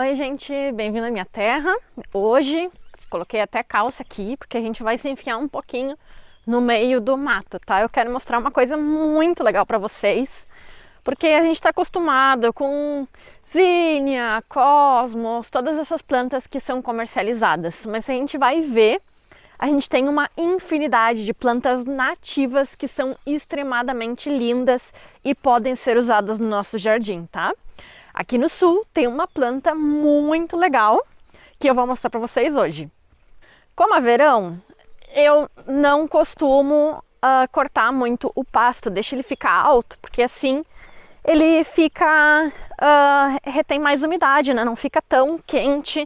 Oi gente, bem-vindo à minha terra. Hoje coloquei até calça aqui porque a gente vai se enfiar um pouquinho no meio do mato, tá? Eu quero mostrar uma coisa muito legal para vocês, porque a gente está acostumado com zinnia, cosmos, todas essas plantas que são comercializadas, mas a gente vai ver, a gente tem uma infinidade de plantas nativas que são extremamente lindas e podem ser usadas no nosso jardim, tá? Aqui no sul tem uma planta muito legal que eu vou mostrar para vocês hoje. Como é verão, eu não costumo cortar muito o pasto, deixo ele ficar alto, porque assim ele fica, retém mais umidade, né? Não fica tão quente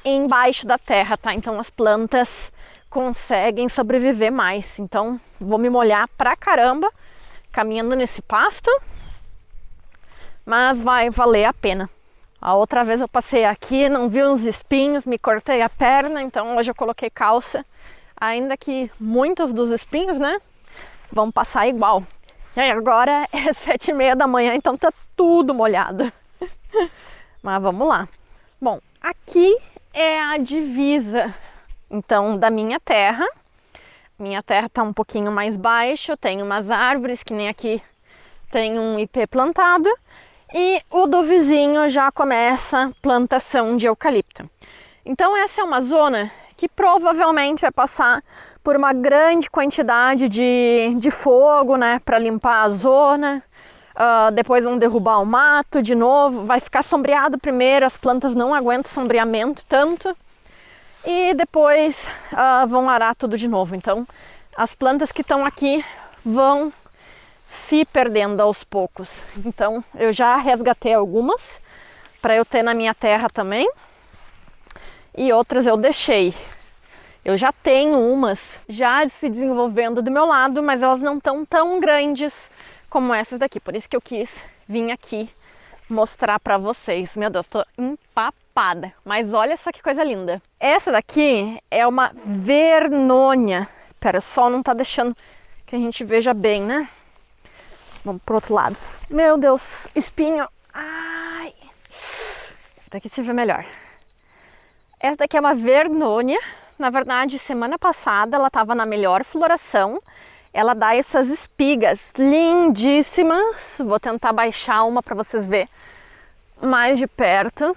embaixo da terra, tá? Então as plantas conseguem sobreviver mais. Então vou me molhar pra caramba caminhando nesse pasto, mas vai valer a pena. A outra vez eu passei aqui, não vi uns espinhos, me cortei a perna, então hoje eu coloquei calça, ainda que muitos dos espinhos, né, vão passar igual. E agora é 7h30 da manhã, então tá tudo molhado. Mas vamos lá. Bom, aqui é a divisa, então, da minha terra. Minha terra tá um pouquinho mais baixa, tem umas árvores, que nem aqui tem um ipê plantado. E o do vizinho já começa plantação de eucalipto. Então essa é uma zona que provavelmente vai passar por uma grande quantidade de fogo, né, para limpar a zona. Depois vão derrubar o mato de novo, vai ficar sombreado primeiro, as plantas não aguentam sombreamento tanto. E depois vão arar tudo de novo. Então as plantas que estão aqui vão se perdendo aos poucos. Então eu já resgatei algumas para eu ter na minha terra também, e outras eu deixei. Eu já tenho umas já se desenvolvendo do meu lado, mas elas não estão tão grandes como essas daqui, por isso que eu quis vir aqui mostrar para vocês. Meu Deus, tô empapada, mas olha só que coisa linda. Essa daqui é uma vernônia. Pera, o sol não tá deixando que a gente veja bem, né? Vamos pro outro lado. Meu Deus, espinho. Ai. Daqui se vê melhor. Essa daqui é uma vernônia. Na verdade, semana passada ela estava na melhor floração. Ela dá essas espigas lindíssimas. Vou tentar baixar uma para vocês verem mais de perto.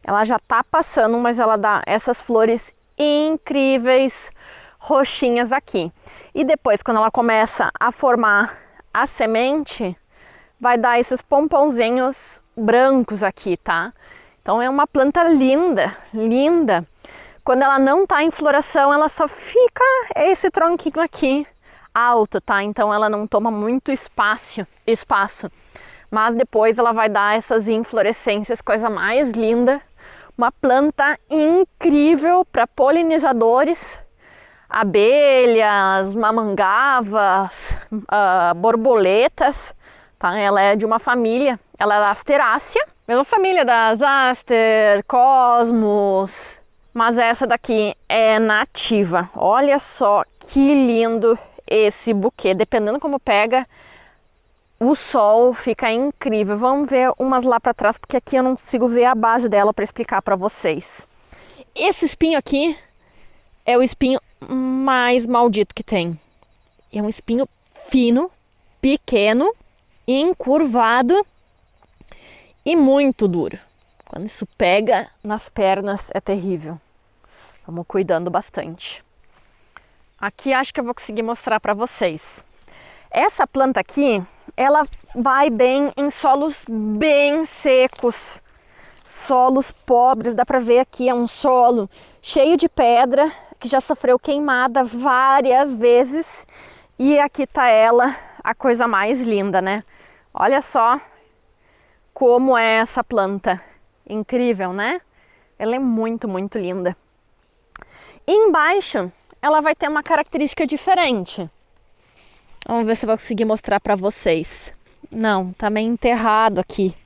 Ela já tá passando, mas ela dá essas flores incríveis, roxinhas aqui. E depois, quando ela começa a formar a semente, vai dar esses pompãozinhos brancos aqui, tá? Então é uma planta linda, linda. Quando ela não tá em floração, ela só fica esse tronquinho aqui alto, tá? Então ela não toma muito espaço. Mas depois ela vai dar essas inflorescências, coisa mais linda. Uma planta incrível para polinizadores, abelhas, mamangavas, borboletas, tá? Ela é de uma família, ela é da Asterácea, mesma família das Aster, Cosmos, mas essa daqui é nativa. Olha só que lindo esse buquê, dependendo como pega o sol, fica incrível. Vamos ver umas lá para trás, porque aqui eu não consigo ver a base dela para explicar para vocês. Esse espinho aqui é o espinho mais maldito que tem. É um espinho fino, pequeno, encurvado e muito duro. Quando isso pega nas pernas é terrível. Vamos cuidando bastante. Aqui acho que eu vou conseguir mostrar para vocês. Essa planta aqui, ela vai bem em solos bem secos, solos pobres. Dá para ver aqui, é um solo cheio de pedra, que já sofreu queimada várias vezes. E aqui tá ela, a coisa mais linda, né? Olha só como é essa planta. Incrível, né? Ela é muito, muito linda. E embaixo, ela vai ter uma característica diferente. Vamos ver se eu vou conseguir mostrar para vocês. Não, tá meio enterrado aqui.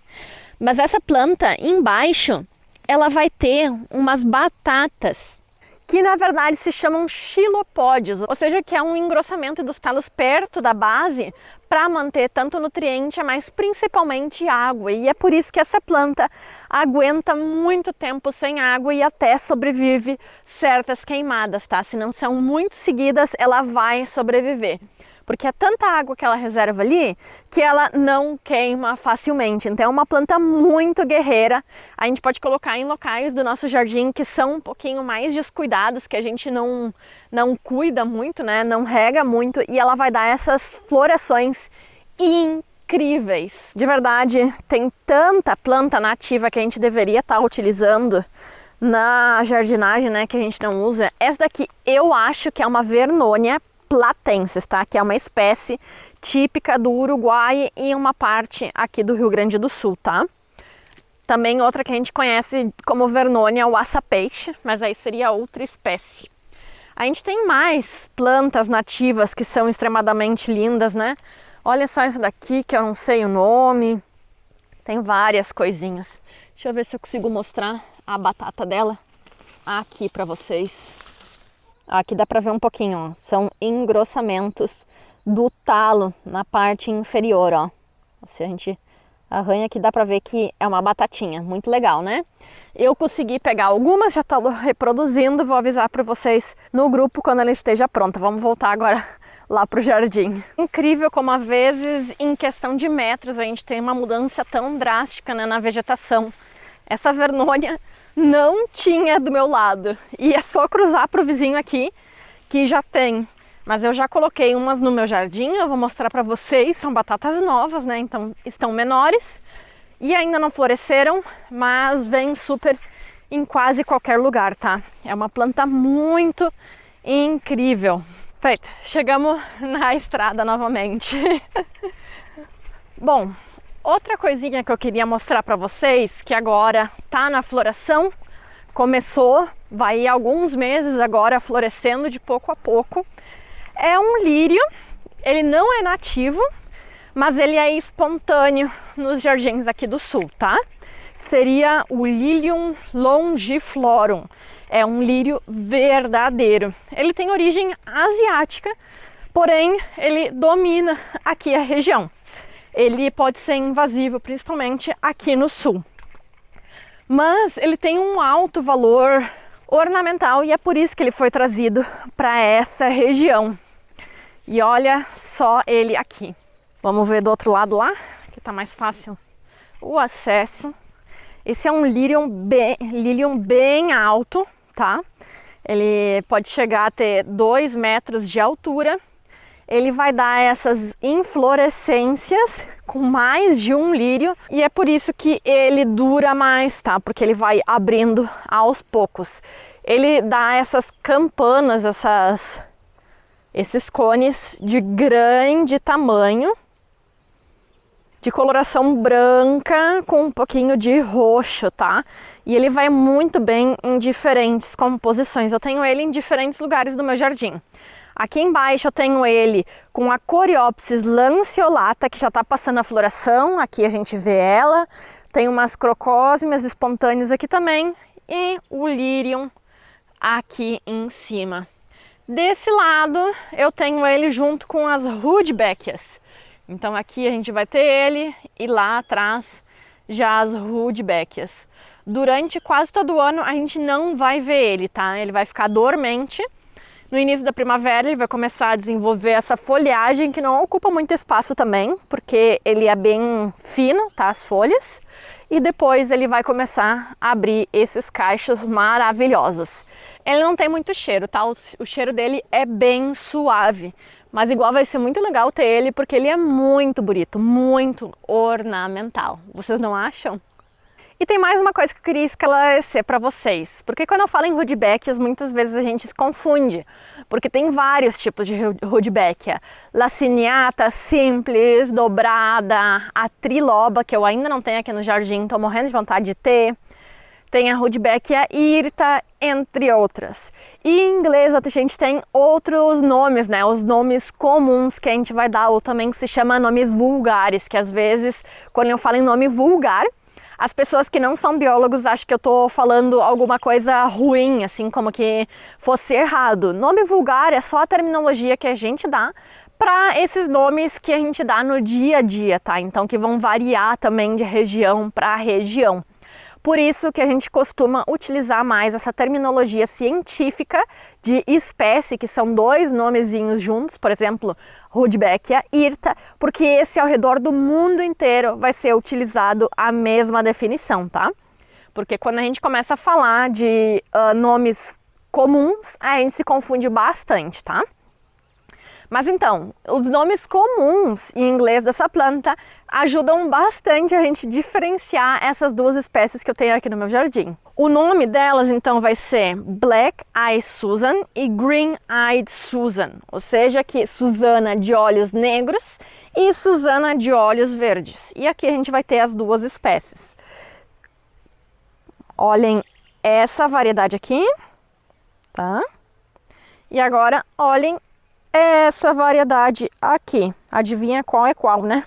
Mas essa planta embaixo, ela vai ter umas batatas que na verdade se chamam xilopódios, ou seja, que é um engrossamento dos talos perto da base para manter tanto nutriente, mas principalmente água. E é por isso que essa planta aguenta muito tempo sem água e até sobrevive certas queimadas, tá? Se não são muito seguidas, ela vai sobreviver. Porque é tanta água que ela reserva ali que ela não queima facilmente. Então é uma planta muito guerreira. A gente pode colocar em locais do nosso jardim que são um pouquinho mais descuidados, que a gente não cuida muito, né? Não rega muito, e ela vai dar essas florações incríveis. De verdade, tem tanta planta nativa que a gente deveria estar utilizando na jardinagem, né, que a gente não usa. Essa daqui eu acho que é uma Vernonia platensis, tá? Que é uma espécie típica do Uruguai e uma parte aqui do Rio Grande do Sul, tá? Também outra que a gente conhece como Vernonia waça-peixe, mas aí seria outra espécie. A gente tem mais plantas nativas que são extremadamente lindas, né? Olha só essa daqui que eu não sei o nome. Tem várias coisinhas. Deixa eu ver se eu consigo mostrar a batata dela aqui para vocês. Aqui dá para ver um pouquinho, ó. São engrossamentos do talo na parte inferior, ó. Se a gente arranha aqui dá para ver que é uma batatinha, muito legal, né? Eu consegui pegar algumas, já estou reproduzindo, vou avisar para vocês no grupo quando ela esteja pronta. Vamos voltar agora lá para o jardim. Incrível como às vezes em questão de metros a gente tem uma mudança tão drástica, né, na vegetação. Essa Vernonia não tinha do meu lado e é só cruzar para o vizinho aqui que já tem. Mas eu já coloquei umas no meu jardim, eu vou mostrar para vocês, são batatas novas, né, então estão menores e ainda não floresceram, mas vem super em quase qualquer lugar, tá? É uma planta muito incrível. Feito, chegamos na estrada novamente. Bom, outra coisinha que eu queria mostrar para vocês, que agora tá na floração, começou, vai ir alguns meses agora florescendo de pouco a pouco, é um lírio. Ele não é nativo, mas ele é espontâneo nos jardins aqui do sul, tá? Seria o Lilium longiflorum. É um lírio verdadeiro. Ele tem origem asiática, porém ele domina aqui a região. Ele pode ser invasivo, principalmente aqui no sul. Mas ele tem um alto valor ornamental e é por isso que ele foi trazido para essa região. E olha só ele aqui. Vamos ver do outro lado lá, que tá mais fácil o acesso. Esse é um lírium bem alto, tá? Ele pode chegar a ter 2 metros de altura. Ele vai dar essas inflorescências com mais de um lírio e é por isso que ele dura mais, tá? Porque ele vai abrindo aos poucos. Ele dá essas campanas, esses cones de grande tamanho, de coloração branca com um pouquinho de roxo, tá? E ele vai muito bem em diferentes composições. Eu tenho ele em diferentes lugares do meu jardim. Aqui embaixo eu tenho ele com a Coreopsis lanceolata, que já está passando a floração. Aqui a gente vê ela. Tem umas crocósmias espontâneas aqui também. E o Lírium aqui em cima. Desse lado eu tenho ele junto com as Rudbeckias. Então aqui a gente vai ter ele e lá atrás já as Rudbeckias. Durante quase todo o ano a gente não vai ver ele, tá? Ele vai ficar dormente. No início da primavera ele vai começar a desenvolver essa folhagem que não ocupa muito espaço também, porque ele é bem fino, tá? As folhas. E depois ele vai começar a abrir esses cachos maravilhosos. Ele não tem muito cheiro, tá? O cheiro dele é bem suave. Mas igual vai ser muito legal ter ele, porque ele é muito bonito, muito ornamental. Vocês não acham? E tem mais uma coisa que eu queria esclarecer para vocês. Porque quando eu falo em Rudbeckias, muitas vezes a gente se confunde. Porque tem vários tipos de Rudbeckia. Laciniata, simples, dobrada, a triloba, que eu ainda não tenho aqui no jardim, tô morrendo de vontade de ter. Tem a Rudbeckia hirta, entre outras. E em inglês a gente tem outros nomes, né? Os nomes comuns que a gente vai dar, ou também que se chama nomes vulgares, que às vezes, quando eu falo em nome vulgar, as pessoas que não são biólogos acham que eu tô falando alguma coisa ruim, assim como que fosse errado. Nome vulgar é só a terminologia que a gente dá para esses nomes que a gente dá no dia a dia, tá? Então que vão variar também de região para região. Por isso que a gente costuma utilizar mais essa terminologia científica de espécie, que são 2 nomezinhos juntos, por exemplo, Rudbeckia hirta, porque esse ao redor do mundo inteiro vai ser utilizado a mesma definição, tá? Porque quando a gente começa a falar de nomes comuns, a gente se confunde bastante, tá? Mas então, os nomes comuns em inglês dessa planta ajudam bastante a gente diferenciar essas 2 espécies que eu tenho aqui no meu jardim. O nome delas então vai ser Black Eyed Susan e Green Eyed Susan, ou seja, que Susana de olhos negros e Susana de olhos verdes. E aqui a gente vai ter as 2 espécies. Olhem essa variedade aqui, tá? E agora olhem essa variedade aqui. Adivinha qual é qual, né?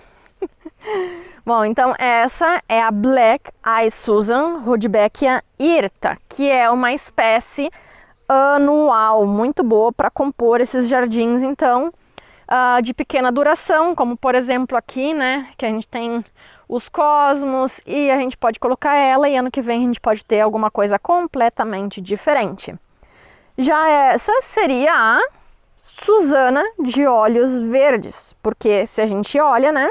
Bom, então essa é a Black Eyed Susan Rudbeckia hirta, que é uma espécie anual, muito boa para compor esses jardins, então, de pequena duração, como por exemplo aqui, né, que a gente tem os cosmos e a gente pode colocar ela e ano que vem a gente pode ter alguma coisa completamente diferente. Já essa seria a Susana de olhos verdes, porque se a gente olha, né,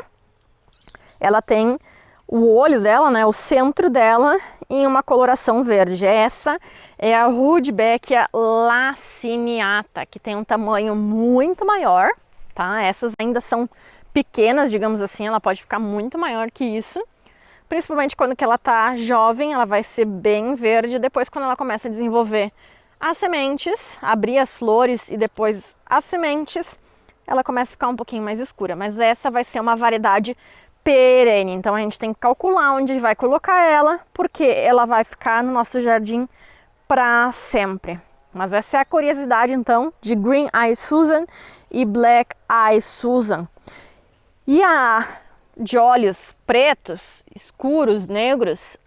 ela tem o olho dela, né, o centro dela em uma coloração verde. Essa é a Rudbeckia laciniata, que tem um tamanho muito maior, tá? Essas ainda são pequenas, digamos assim, ela pode ficar muito maior que isso. Principalmente quando que ela tá jovem, ela vai ser bem verde. Depois, quando ela começa a desenvolver as sementes, abrir as flores e depois as sementes, ela começa a ficar um pouquinho mais escura. Mas essa vai ser uma variedade perene, então a gente tem que calcular onde vai colocar ela, porque ela vai ficar no nosso jardim para sempre. Mas essa é a curiosidade então de Green Eyed Susan e Black Eyed Susan. E a de olhos pretos, escuros, negros,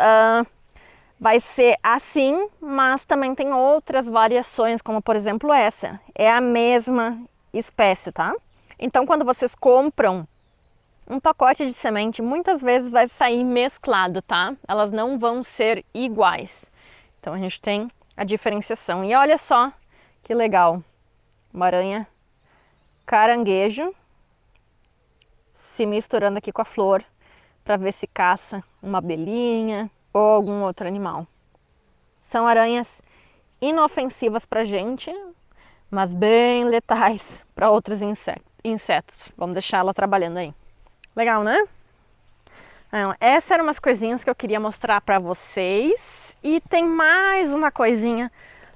vai ser assim, mas também tem outras variações, como por exemplo essa. É a mesma espécie, tá? Então quando vocês compram um pacote de semente, muitas vezes vai sair mesclado, tá? Elas não vão ser iguais. Então a gente tem a diferenciação. E olha só que legal. Uma aranha caranguejo se misturando aqui com a flor para ver se caça uma abelhinha ou algum outro animal. São aranhas inofensivas para a gente, mas bem letais para outros insetos. Vamos deixar ela trabalhando aí. Legal, né? Então, essas eram umas coisinhas que eu queria mostrar para vocês. E tem mais uma coisinha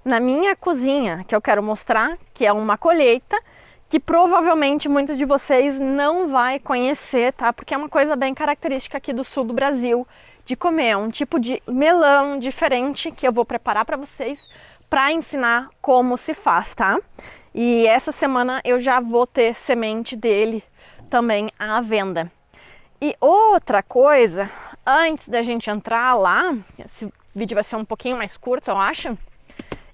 na minha cozinha que eu quero mostrar, que é uma colheita que provavelmente muitos de vocês não vai conhecer, tá? Porque é uma coisa bem característica aqui do sul do Brasil de comer. É um tipo de melão diferente que eu vou preparar para vocês para ensinar como se faz, tá? E essa semana eu já vou ter semente dele também à venda. E outra coisa, antes da gente entrar lá, esse vídeo vai ser um pouquinho mais curto, eu acho,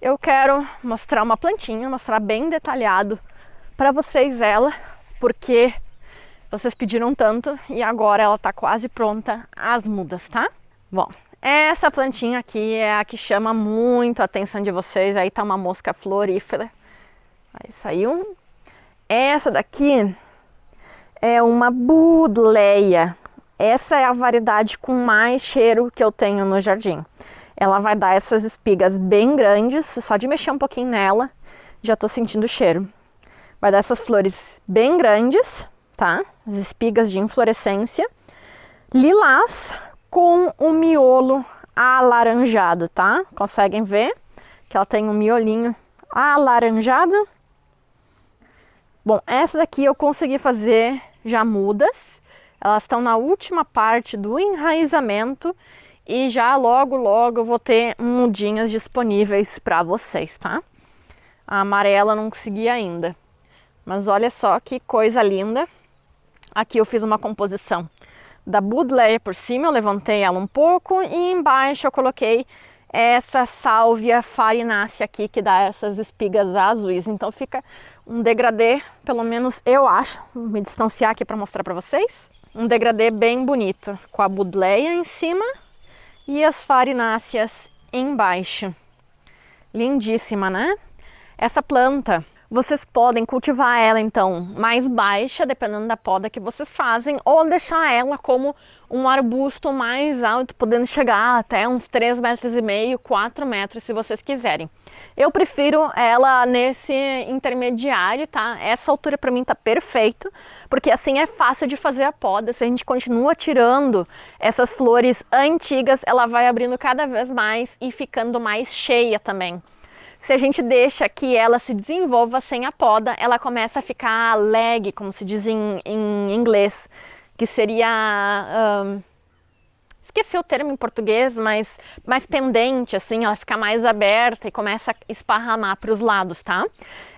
eu quero mostrar uma plantinha, mostrar bem detalhado para vocês ela, porque vocês pediram tanto e agora ela tá quase pronta às mudas, tá? Bom, essa plantinha aqui é a que chama muito a atenção de vocês. Aí tá uma mosca florífera. Aí saiu. Essa daqui é uma Buddleia. Essa é a variedade com mais cheiro que eu tenho no jardim. Ela vai dar essas espigas bem grandes, só de mexer um pouquinho nela, já tô sentindo o cheiro. Vai dar essas flores bem grandes, tá? As espigas de inflorescência. Lilás com o miolo alaranjado, tá? Conseguem ver que ela tem um miolinho alaranjado? Bom, essa daqui eu consegui fazer já mudas. Elas estão na última parte do enraizamento e já logo eu vou ter mudinhas disponíveis para vocês, tá? A amarela não consegui ainda. Mas olha só que coisa linda. Aqui eu fiz uma composição da Buddleia por cima, eu levantei ela um pouco e embaixo eu coloquei essa sálvia farinácea aqui que dá essas espigas azuis. Então fica um degradê, pelo menos eu acho, vou me distanciar aqui para mostrar para vocês. Um degradê bem bonito, com a budleia em cima e as farináceas embaixo. Lindíssima, né? Essa planta, vocês podem cultivar ela então mais baixa, dependendo da poda que vocês fazem, ou deixar ela como um arbusto mais alto, podendo chegar até uns 3,5 metros, 4 metros, se vocês quiserem. Eu prefiro ela nesse intermediário, tá? Essa altura para mim tá perfeito, porque assim é fácil de fazer a poda. Se a gente continua tirando essas flores antigas, ela vai abrindo cada vez mais e ficando mais cheia também. Se a gente deixa que ela se desenvolva sem a poda, ela começa a ficar leg, como se diz em inglês, que seria... esqueci o termo em português, mas mais pendente, assim, ela fica mais aberta e começa a esparramar para os lados, tá?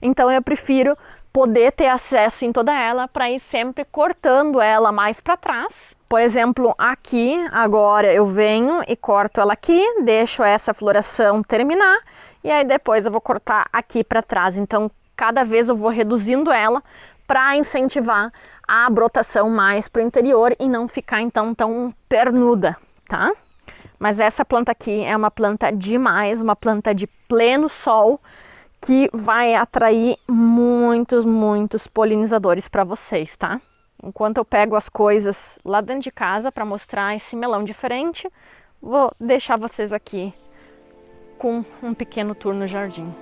Então eu prefiro poder ter acesso em toda ela para ir sempre cortando ela mais para trás. Por exemplo, aqui, agora eu venho e corto ela aqui, deixo essa floração terminar e aí depois eu vou cortar aqui para trás. Então, cada vez eu vou reduzindo ela para incentivar a brotação mais para o interior e não ficar então tão pernuda, tá? Mas essa planta aqui é uma planta demais, uma planta de pleno sol que vai atrair muitos polinizadores para vocês, tá? Enquanto eu pego as coisas lá dentro de casa para mostrar esse melão diferente, vou deixar vocês aqui com um pequeno tour no jardim.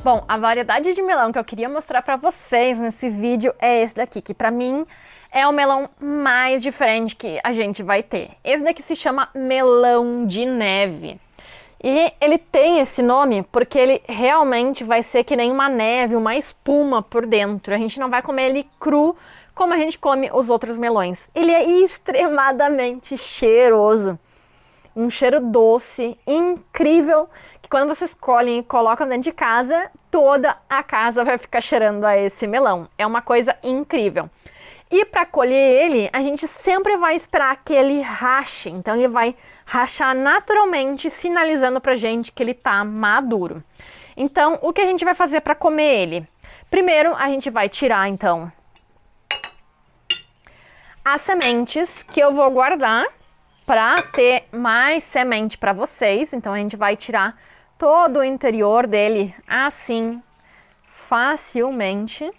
Bom, a variedade de melão que eu queria mostrar para vocês nesse vídeo é esse daqui, que para mim é o melão mais diferente que a gente vai ter. Esse daqui se chama melão de neve. E ele tem esse nome porque ele realmente vai ser que nem uma neve, uma espuma por dentro. A gente não vai comer ele cru como a gente come os outros melões. Ele é extremadamente cheiroso. Um cheiro doce, incrível, que quando vocês colhem e colocam dentro de casa, toda a casa vai ficar cheirando a esse melão. É uma coisa incrível. E para colher ele, a gente sempre vai esperar que ele rache. Então ele vai rachar naturalmente, sinalizando pra gente que ele tá maduro. Então, o que a gente vai fazer para comer ele? Primeiro, a gente vai tirar, então, as sementes que eu vou guardar para ter mais semente para vocês. Então a gente vai tirar todo o interior dele assim, facilmente.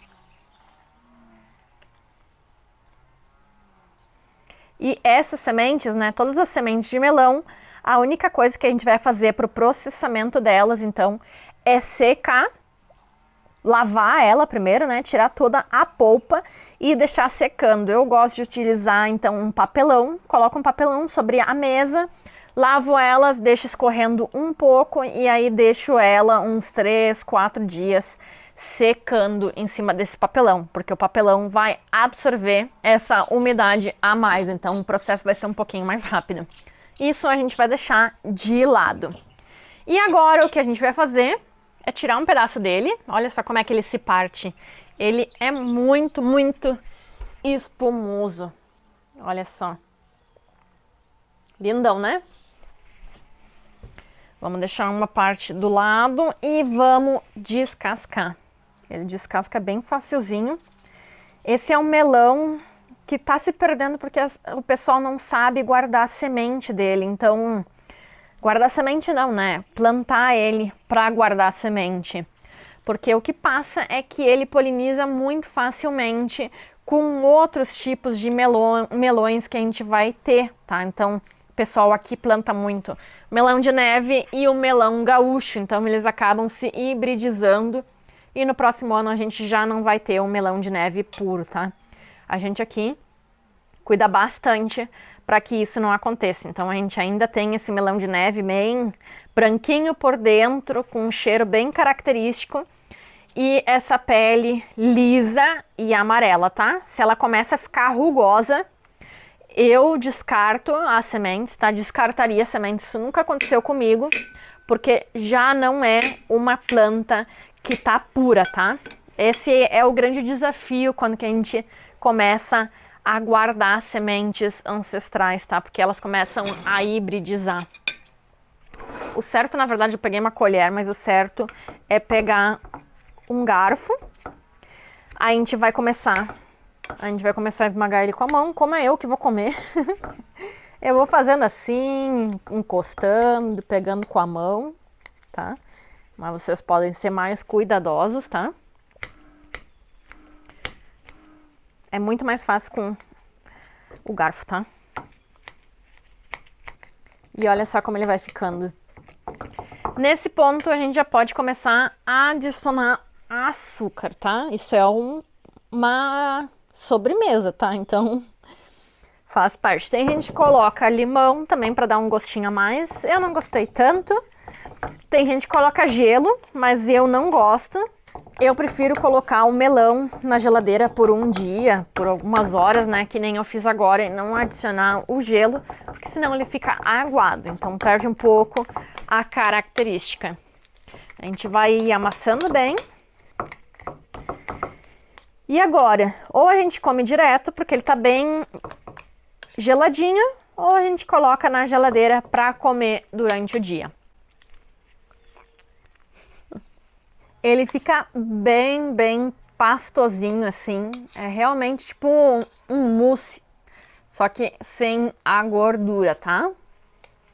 E essas sementes, né, todas as sementes de melão, a única coisa que a gente vai fazer para o processamento delas, então, é secar, lavar ela primeiro, né, tirar toda a polpa e deixar secando. Eu gosto de utilizar então um papelão, coloco um papelão sobre a mesa, lavo elas, deixo escorrendo um pouco e aí deixo ela uns 3, 4 dias secando em cima desse papelão, porque o papelão vai absorver essa umidade a mais, então o processo vai ser um pouquinho mais rápido. Isso a gente vai deixar de lado. E agora o que a gente vai fazer é tirar um pedaço dele. Olha só como é que ele se parte. Ele é muito, muito espumoso. Olha só. Lindão, né? Vamos deixar uma parte do lado e vamos descascar. Ele descasca bem facilzinho. Esse é um melão que tá se perdendo porque o pessoal não sabe guardar a semente dele. Então, guardar a semente não, né? Plantar ele para guardar a semente. Porque o que passa é que ele poliniza muito facilmente com outros tipos de melões que a gente vai ter, tá? Então, o pessoal aqui planta muito melão de neve e o melão gaúcho. Então, eles acabam se hibridizando. E no próximo ano a gente já não vai ter um melão de neve puro, tá? A gente aqui cuida bastante para que isso não aconteça. Então a gente ainda tem esse melão de neve bem branquinho por dentro, com um cheiro bem característico. E essa pele lisa e amarela, tá? Se ela começa a ficar rugosa, eu descarto as sementes, tá? Descartaria as sementes, isso nunca aconteceu comigo, porque já não é uma planta que tá pura, tá? Esse é o grande desafio quando que a gente começa a guardar sementes ancestrais, tá? Porque elas começam a hibridizar. O certo, na verdade, eu peguei uma colher, mas o certo é pegar um garfo. Aí a gente vai começar a esmagar ele com a mão, como é eu que vou comer. Eu vou fazendo assim, encostando, pegando com a mão, tá? Mas vocês podem ser mais cuidadosos, tá? É muito mais fácil com o garfo, tá? E olha só como ele vai ficando. Nesse ponto a gente já pode começar a adicionar açúcar, tá? Isso é uma sobremesa, tá? Então faz parte. Tem gente que coloca limão também para dar um gostinho a mais. Eu não gostei tanto. Tem gente que coloca gelo, mas eu não gosto. Eu prefiro colocar o melão na geladeira por um dia, por algumas horas, né? Que nem eu fiz agora, e não adicionar o gelo, porque senão ele fica aguado. Então perde um pouco a característica. A gente vai amassando bem. E agora, ou a gente come direto, porque ele tá bem geladinho, ou a gente coloca na geladeira para comer durante o dia. Ele fica bem pastosinho assim, é realmente tipo um mousse, só que sem a gordura, tá?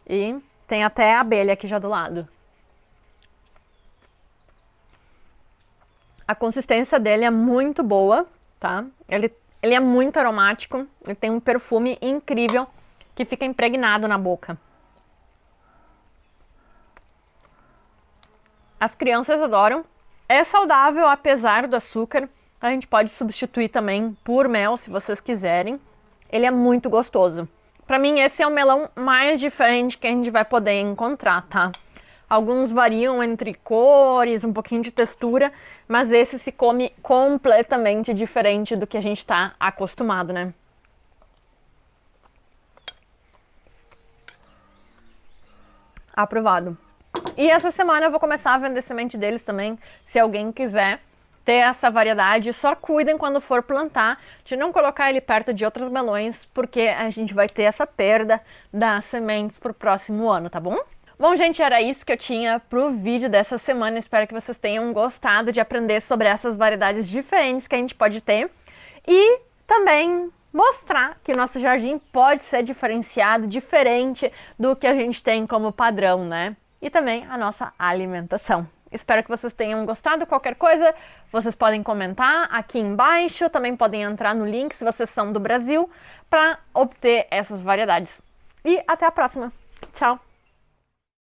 E tem até a abelha aqui já do lado. A consistência dele é muito boa, tá? Ele é muito aromático, ele tem um perfume incrível que fica impregnado na boca. As crianças adoram. É saudável apesar do açúcar. A gente pode substituir também por mel se vocês quiserem. Ele é muito gostoso. Pra mim esse é o melão mais diferente que a gente vai poder encontrar, tá? Alguns variam entre cores, um pouquinho de textura, mas esse se come completamente diferente do que a gente tá acostumado, né? Aprovado. E essa semana eu vou começar a vender semente deles também, se alguém quiser ter essa variedade. Só cuidem quando for plantar de não colocar ele perto de outros melões, porque a gente vai ter essa perda das sementes pro próximo ano, tá bom? Bom, gente, era isso que eu tinha pro vídeo dessa semana. Espero que vocês tenham gostado de aprender sobre essas variedades diferentes que a gente pode ter. E também mostrar que o nosso jardim pode ser diferenciado, diferente do que a gente tem como padrão, né? E também a nossa alimentação. Espero que vocês tenham gostado. Qualquer coisa, vocês podem comentar aqui embaixo. Também podem entrar no link, se vocês são do Brasil, para obter essas variedades. E até a próxima. Tchau!